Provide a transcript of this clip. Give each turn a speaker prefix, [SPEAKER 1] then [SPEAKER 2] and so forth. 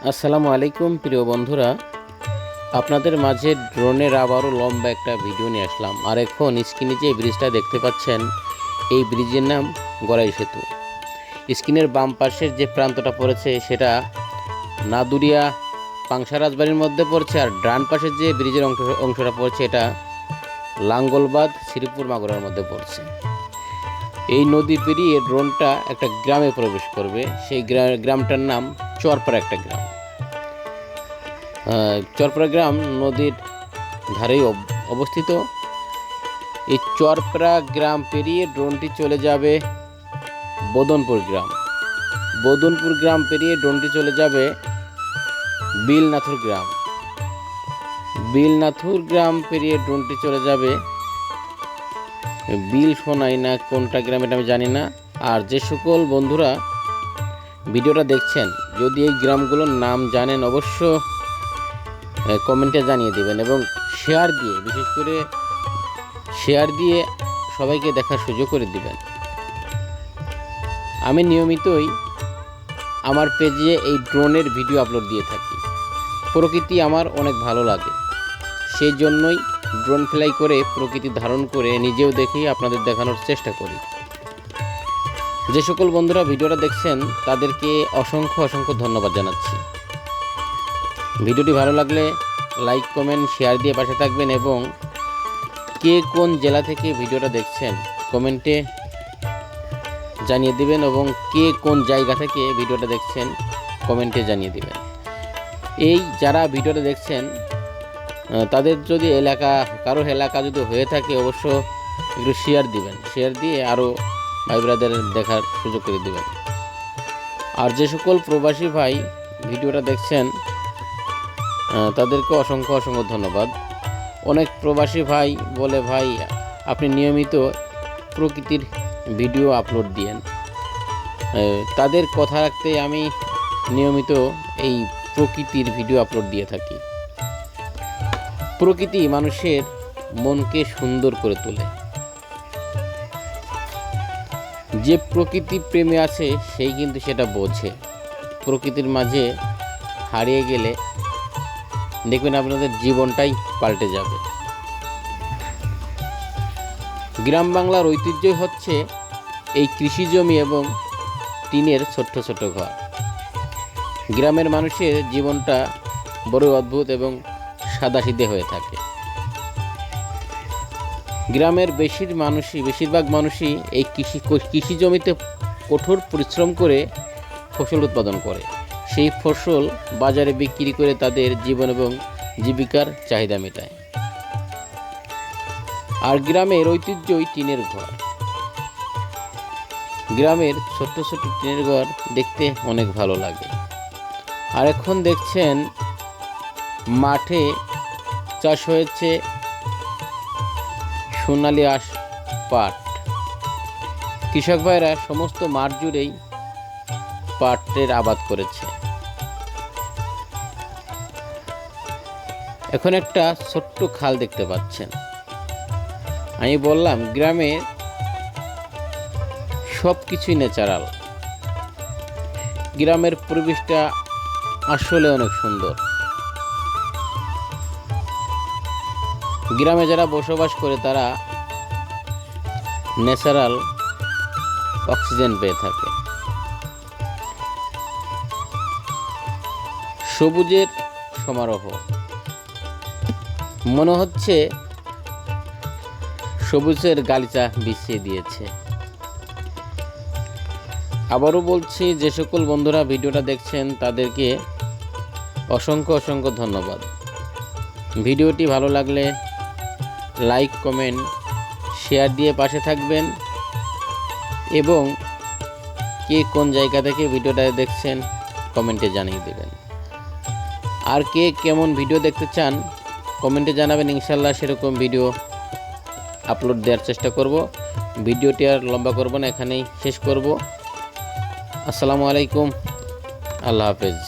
[SPEAKER 1] আসসালামু আলাইকুম প্রিয় বন্ধুরা, আপনাদের মাঝে ড্রোনের আবারও লম্বা একটা ভিডিও নিয়ে আসলাম। আর এখন স্ক্রিনে যে ব্রিজটা দেখতে পাচ্ছেন, এই ব্রিজের নাম গড়াই সেতু। স্ক্রিনের বাম পাশের যে প্রান্তটা পড়েছে সেটা নাদুরিয়া পাংশা রাজবাড়ির মধ্যে পড়ছে, আর ডান পাশের যে ব্রিজের অংশটা পড়ছে এটা লাঙ্গলবাদ শ্রীপুর মাগুরার মধ্যে পড়ছে। এই নদী পেরিয়ে ড্রোনটা একটা গ্রামে প্রবেশ করবে। সেই গ্রামটার নাম চরপাড়া একটা গ্রাম। চরপাড়া গ্রাম নদীর ধারেই অবস্থিত। এই চরপাড়া গ্রাম পেরিয়ে ড্রোনটি চলে যাবে বদনপুর গ্রাম। বদনপুর গ্রাম পেরিয়ে ড্রোনটি চলে যাবে বিলনাথুর গ্রাম। বিলনাথুর গ্রাম পেরিয়ে ড্রোনটি চলে যাবে বিল সোনাই না কোনটা গ্রাম এটা আমি জানি না। আর যে সকল বন্ধুরা ভিডিওটা দেখছেন, যদি এই গ্রামগুলোর নাম জানেন অবশ্য কমেন্টে জানিয়ে দেবেন, এবং শেয়ার দিয়ে, বিশেষ করে শেয়ার দিয়ে সবাইকে দেখার সুযোগ করে দিবেন। আমি নিয়মিতই আমার পেজে এই ড্রোনের ভিডিও আপলোড দিয়ে থাকি। প্রকৃতি আমার অনেক ভালো লাগে, সেই জন্যই ড্রোন ফ্লাই করে প্রকৃতি ধারণ করে নিজেও দেখি, আপনাদের দেখানোর চেষ্টা করি। যে সকল বন্ধুরা ভিডিওটা দেখছেন তাদেরকে অসংখ্য ধন্যবাদ জানাচ্ছি। ভিডিওটি ভালো লাগলে লাইক, কমেন্ট, শেয়ার দিয়ে পাশে থাকবেন, এবং কে কোন জেলা থেকে ভিডিওটা দেখছেন কমেন্টে জানিয়ে দিবেন, এবং কে কোন জায়গা থেকে ভিডিওটা দেখছেন কমেন্টে জানিয়ে দিবেন। এই যারা ভিডিওটা দেখছেন তাদের যদি কারো এলাকা যদি হয়ে থাকে অবশ্য একটু শেয়ার দিবেন, শেয়ার দিয়ে আরও ভাই ব্রাদের দেখার সুযোগ করে দিবেন। আর যে সকল প্রবাসী ভাই ভিডিওটা দেখছেন তাদেরকে অসংখ্য ধন্যবাদ। অনেক প্রবাসী ভাই বলে, ভাই আপনি নিয়মিত প্রকৃতির ভিডিও আপলোড দিয়েন। তাদের কথা রাখতে আমি নিয়মিত এই প্রকৃতির ভিডিও আপলোড দিয়ে থাকি। প্রকৃতি মানুষের মনকে সুন্দর করে তোলে। যে প্রকৃতি প্রেমে আছে সেই কিন্তু সেটা বোঝে। প্রকৃতির মাঝে হারিয়ে গেলে দেখবেন আপনাদের জীবনটাই পাল্টে যাবে। গ্রাম বাংলার ঐতিহ্যই হচ্ছে এই কৃষি জমি এবং টিনের ছোট্ট ঘর। গ্রামের মানুষের জীবনটা বড় অদ্ভুত এবং সাদাসিধে হয়ে থাকে। গ্রামের বেশিরভাগ মানুষই এই কৃষি জমিতে কঠোর পরিশ্রম করে ফসল উৎপাদন করে। সেই ফসল বাজারে বিক্রি করে তাদের জীবন এবং জীবিকার চাহিদা মেটায়। আর গ্রামের ঐতিহ্যই টিনের ঘর। গ্রামের ছোট্ট টিনের ঘর দেখতে অনেক ভালো লাগে। আর এখন দেখছেন মাঠে চাষ হয়েছে সোনালী আঁশ পাট। কৃষক ভাইরা সমস্ত মাঠ জুড়েই পাটের আবাদ করেছে। এখন একটা ছোট্ট খাল দেখতে পাচ্ছেন। আমি বললাম গ্রামে সব কিছুই ন্যাচারাল। গ্রামের পরিবেশটা আসলে অনেক সুন্দর। গ্রামে যারা বসবাস করে তারা ন্যাচারাল অক্সিজেন পেয়ে থাকে। সবুজের সমারোহ, মনে হচ্ছে সবুজের গালিচা বিছিয়ে দিয়েছে। আবারও বলছি, যে সকল বন্ধুরা ভিডিওটা দেখছেন তাদেরকে অসংখ্য ধন্যবাদ। ভিডিওটি ভালো লাগলে লাইক, কমেন্ট, শেয়ার দিয়ে পাশে থাকবেন, এবং কে কোন জায়গা থেকে ভিডিওটা দেখছেন কমেন্টে জানিয়ে দেবেন। আর কে কেমন ভিডিও দেখতে চান কমেন্টে জানাবেন। ইনশাল্লাহ সেরকম ভিডিও আপলোড দেওয়ার চেষ্টা করব। ভিডিওটি আর লম্বা করব না, এখানেই শেষ করব। আসসালামু আলাইকুম, আল্লাহ হাফেজ।